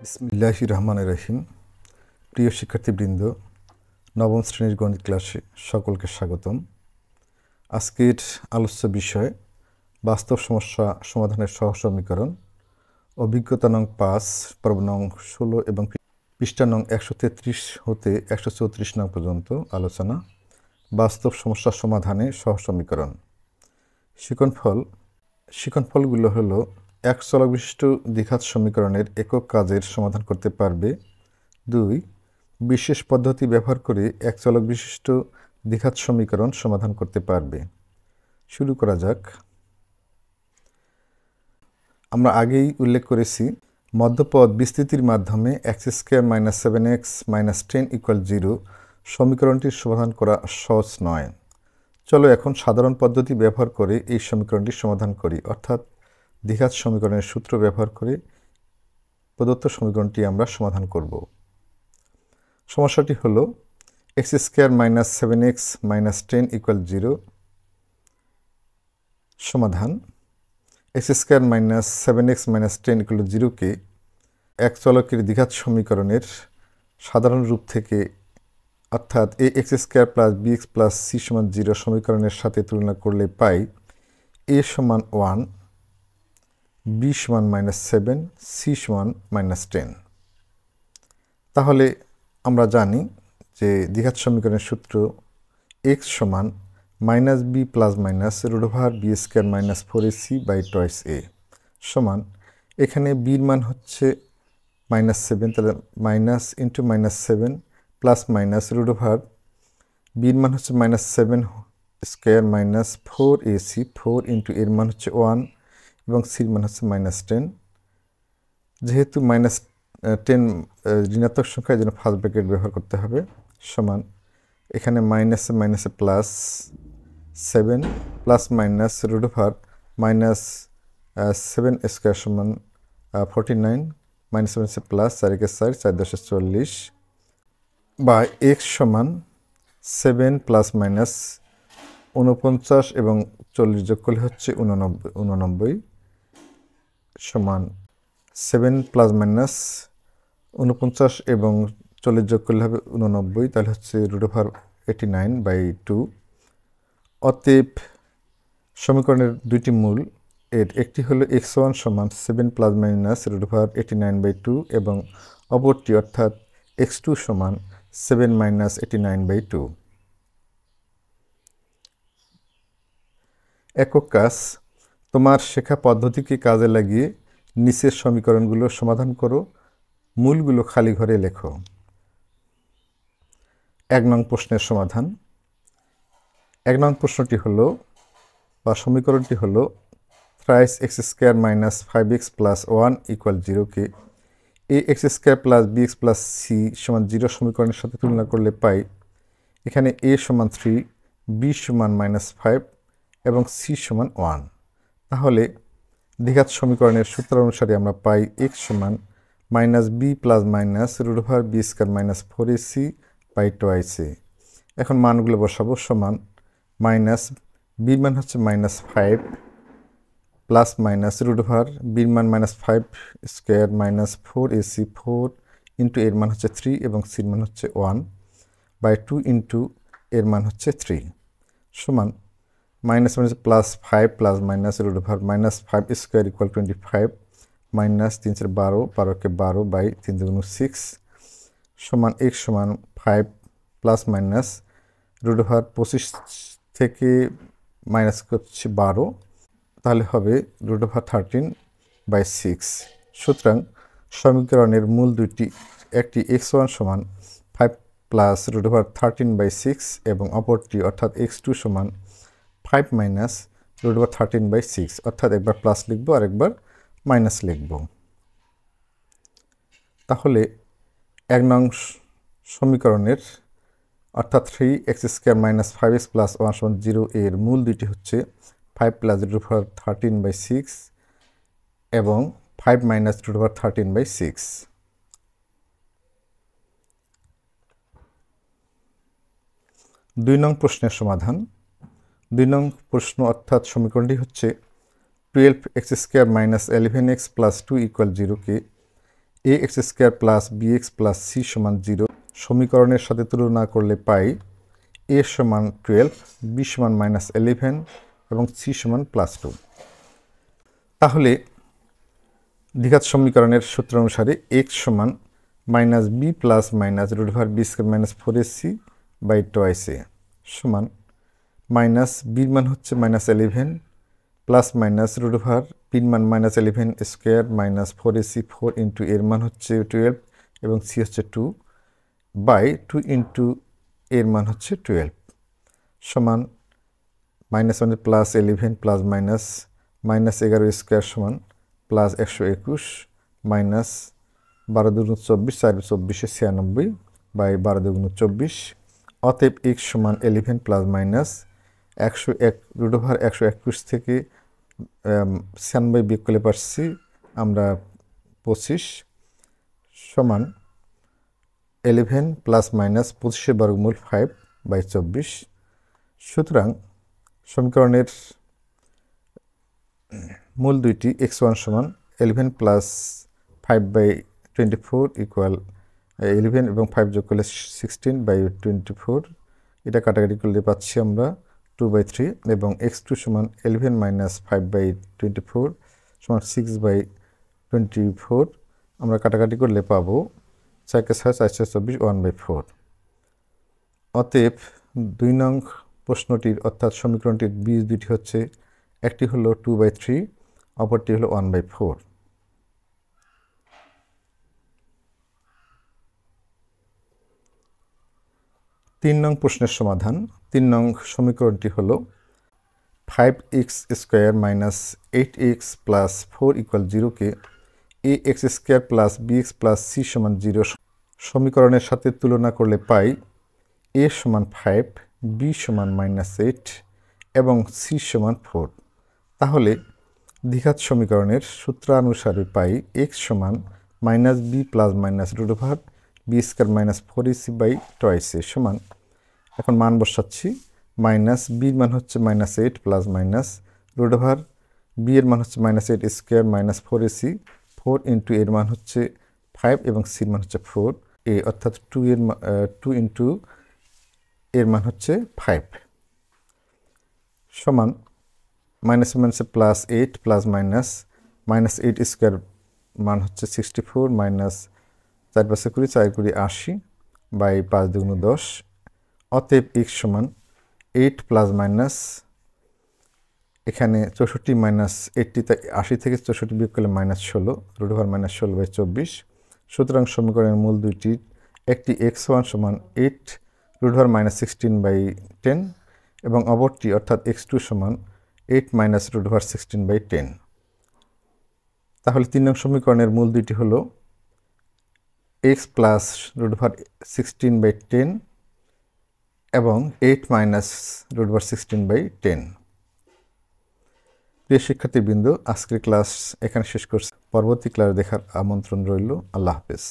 বিসমিল্লাহির রহমানির রহিম। প্রিয় শিক্ষার্থীবৃন্দ, নবম শ্রেণীর গণিত ক্লাসে সকলকে স্বাগতম। আজকের আলোচ্য বিষয় বাস্তব সমস্যা সমাধানের সহজ সমীকরণ, অভিজ্ঞতা নং 5, পর্ব নং 16 এবং পৃষ্ঠা নং 133 হতে 134 নং পর্যন্ত আলোচনা। বাস্তব সমস্যা সমাধানে সহজ সমীকরণ। শিক্ষণফলগুলো হলো: এক চলক বিশিষ্ট দ্বিঘাত সমীকরণের একক কাজের সমাধান করতে পারবে। 2, বিশেষ পদ্ধতি ব্যবহার করে এক চলক বিশিষ্ট দ্বিঘাত সমীকরণ সমাধান করতে পারবে। শুরু করা যাক। আমরা আগেই উল্লেখ করেছি, মধ্যপদ বিস্তৃতির মাধ্যমে x² - 7x - 10 = 0 সমীকরণটির সমাধান করা সহজ নয়। চলো এখন সাধারণ পদ্ধতি ব্যবহার করে এই সমীকরণটি সমাধান করি, অর্থাৎ দ্বিঘাত সমীকরণের সূত্র ব্যবহার করে প্রদত্ত সমীকরণটি আমরা সমাধান করব। সমস্যাটি হলো x² - 7x - 10 = 0 সমাধান। x² - 7x - 10 = 0 কে এক চলকের দ্বিঘাত সমীকরণের সাধারণ রূপ থেকে, অর্থাৎ ax² + bx + c = 0 সমীকরণের সাথে তুলনা করলে পাই a = 1, b = -7, c = -10। তাহলে আমরা জানি যে দ্বিঘাত সমীকরণের সূত্র x সমান -b + -√b² - 4ac/2a সমান, এখানে b এর মান হচ্ছে -7, তাহলে minus into -7 plus minus √, b এর মান হচ্ছে -7² - 4ac, 4 ইন্টু এর মান হচ্ছে 1 এবং c এর মান হচ্ছে -10। যেহেতু -10 ঋণাত্মক সংখ্যা, এই জন্য ফার্স্ট ব্র্যাকেট ব্যবহার করতে হবে, সমান এখানে মাইনাসে মাইনাসে প্লাস 7 প্লাস মাইনাস √, -7² সমান 49, -7 প্লাস 4 × 4 = 4 × 10 = 40, বা x সমান 7 প্লাস মাইনাস 49 এবং 40 যোগ করলে হচ্ছে 89 সমান 7 প্লাস মাইনাস 49 এবং 40 যোগ করলে হবে 89, তাহলে হচ্ছে √89/2। অতএব সমীকরণের দুইটি মূল, এর একটি হলো x1 সমান 7 প্লাস মাইনাস √89/2 এবং অপরটি অর্থাৎ x2 সমান 7 মাইনাস 89/2। একক কাজ: তোমার শেখা পদ্ধতিকে কাজে লাগিয়ে নিচের সমীকরণগুলো সমাধান করো। মূলগুলো খালি ঘরে লেখো। 1 নং প্রশ্নের সমাধান। 1 নং প্রশ্নটি হলো, বা সমীকরণটি হলো, thrice x² - 5x + 1 = 0 কে ax² + bx + c = 0 সমীকরণের সাথে তুলনা করলে পাই এখানে a সমান 3, b সমান -5 এবং c সমান 1। তাহলে দ্বিঘাত সমীকরণের সূত্র অনুসারে আমরা পাই x সমান -b + -√b² - 4ac/2a। এখন মানগুলো বসাবো, সমান মাইনাস b এর মান হচ্ছে -5 প্লাস মাইনাস √, b এর মান -5² - 4ac, 4 ইন্টু এর মান হচ্ছে 3 এবং c এর মান হচ্ছে 1/2 ইন্টু এর মান হচ্ছে 3 সমান -5 প্লাস মাইনাস √, -5² = 25 মাইনাস 3 × 12, 12 × 12/3 × 6 সমান x সমান 5 প্লাস মাইনাস √, 25 থেকে মাইনাস করছি 12, তাহলে হবে √13/6। সুতরাং সমীকরণের মূল দুইটি, একটি x1 সমান 5 প্লাস √13/6 এবং অপরটি অর্থাৎ x2 সমান 5 মাইনাস √13/6, অর্থাৎ একবার প্লাস লিখব আর একবার মাইনাস লিখব। তাহলে 1 নং সমীকরণের অর্থাৎ 3x² - 5x + 1 = 0 এর মূল দুইটি হচ্ছে 5 প্লাস √13/6 এবং 5 মাইনাস √13/6। 2 নং প্রশ্নের সমাধান। 2 নং প্রশ্ন অর্থাৎ সমীকরণটি হচ্ছে 12x² - 11x + 2 = 0 কে A X square plus B X plus C সমান 0 সমীকরণের সাথে তুলনা করলে পাই এ সমান 12, বি সমান -11 এবং সি সমান +2। তাহলে দ্বিঘাত সমীকরণের সূত্র অনুসারে এক্স সমান -b plus minus root over B square -4ac by twice A সমান মাইনাস বির মান হচ্ছে -11 প্লাস মাইনাস রুট ওভার বির মান -11 স্কোয়ার -4ac 4 ইন্টু এর মান হচ্ছে 12 এবং সি হচ্ছে 2 বাই 2 ইন্টু এর মান হচ্ছে 12 সমান -1 প্লাস 11 প্লাস -11 স্কোয়ার সমান প্লাস 121 মাইনাস 12 দুগুণ 24 4 24 96 বাই 12 দুগুণ 24। অতএব এক্স সমান 11 প্লাস মাইনাস 101 রুট ওভার 121 থেকে 96 বিয়োগ করলে পারছি আমরা 25 সমান 11 প্লাস মাইনাস 25 বর্গমূল 5 বাই 24। সুতরাং সমীকরণের মূল দুইটি x1 সমান 11 প্লাস 5 বাই 24 ইকুয়াল 11 এবং 5 যোগ করলে 16 বাই 24, এটা কাটাকাটি করলে পাচ্ছি আমরা 2/3 এবং x2 সমান 11 মাইনাস 5 বাই 24 সমান 6 বাই 24, আমরা কাটাকাটি করলে পাবো 4×6 1/4। অতএব 2 নং প্রশ্নটির অর্থাৎ সমীকরণটির বীজ দুটি হচ্ছে, একটি হলো 2/3, অপরটি হলো 1/4। 3 নং প্রশ্নের সমাধান। 3 নং সমীকরণটি হলো 5x square minus 8x plus 4 equal 0কে A X square plus B X plus C সমান 0 সমীকরণের সাথে তুলনা করলে পাই এ সমান 5, বি সমান -8 এবং সি সমান 4। তাহলে দ্বিঘাত সমীকরণের সূত্রানুসারে পাই এক্স সমান -b plus minus root over B square -4ac by twice A সমান, এখন মান বসাচ্ছি, মাইনাস বির মান হচ্ছে -8 plus minus root over B এর মান হচ্ছে -8 স্কোয়ার -4ac 4 ইন্টু এর মান হচ্ছে 5 এবং সির মান হচ্ছে 4 এ অর্থাৎ 2 ইন্টু এর মান হচ্ছে 5 সমান মাইনাসে প্লাস 8 প্লাস -8 স্কোয়ার মান হচ্ছে 64 মাইনাস 4 পাশে করি 4 করি 80 বাই 5 দুগুণ 10। অতএব এক্স সমান 8 প্লাস মাইনাস এখানে 64 মাইনাস 80, তাই 80 থেকে 64 বিয়োগ করলে -16 রুট ওভার -16 বাই 24। সুতরাং সমীকরণের মূল দুইটি, একটি x1 সমান 8 রুট ওভার -16 বাই 10 এবং অপরটি অর্থাৎ x2 সমান 8 মাইনাস রুট ওভার 16 বাই 10। তাহলে 3 নং সমীকরণের মূল দুইটি হলো x plus root over 16 by 10 এবং 8 মাইনাস রুট ওভার 16 বাই 10। প্রিয় শিক্ষার্থীবৃন্দ, আজকের ক্লাস এখানে শেষ করছি। পরবর্তী ক্লাস দেখার আমন্ত্রণ রইল। আল্লাহ হাফেজ।